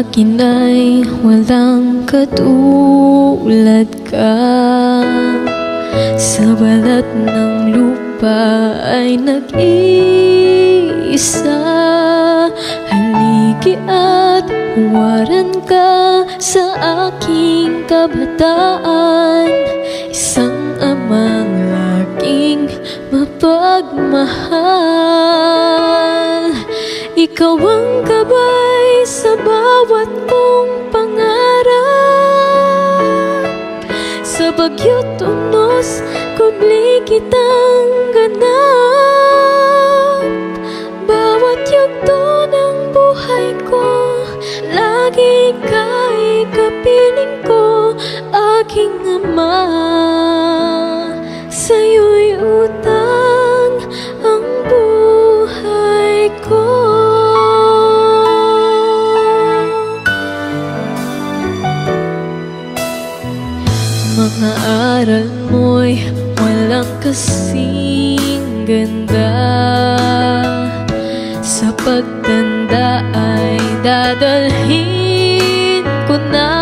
akin ay walang katulad ka. Sa balat ng lupa ay nag-iisa. Haligi at huwaran ka sa aking kabataan. Isang amang laging mapagmahal. Ikaw ang gabay sa bawat kong pangarap. Sa bagyo't unos, kubli kitang ganap. Bawat yugto ng buhay ko, lagi ka'y kapiling ko. Aking ama, sa'yo'y utang ang buhay ko. Mga aral mo'y walang kasing ganda. Sa pagtanda ay dadalhin ko na.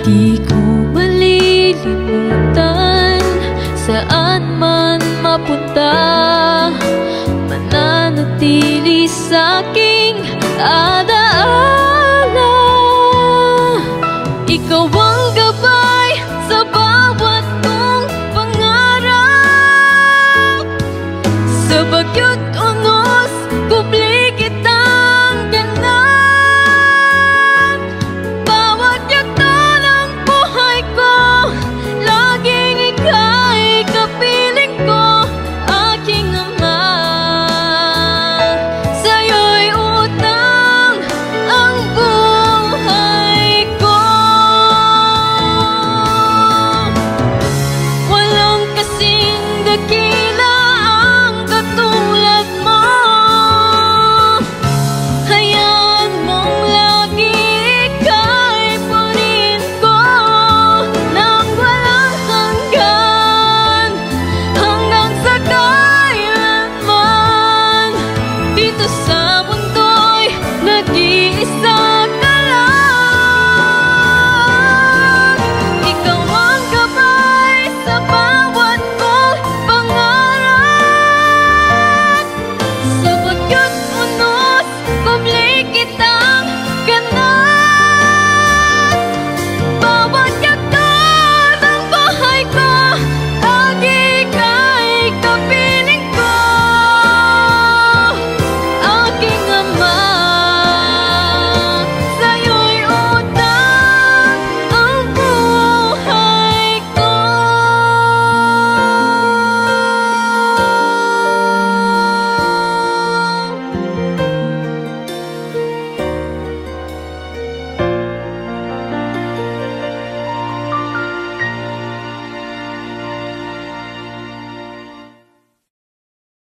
Di ko malilimutan saan man mapunta. Mananatili sa'king alaala. Ikaw ang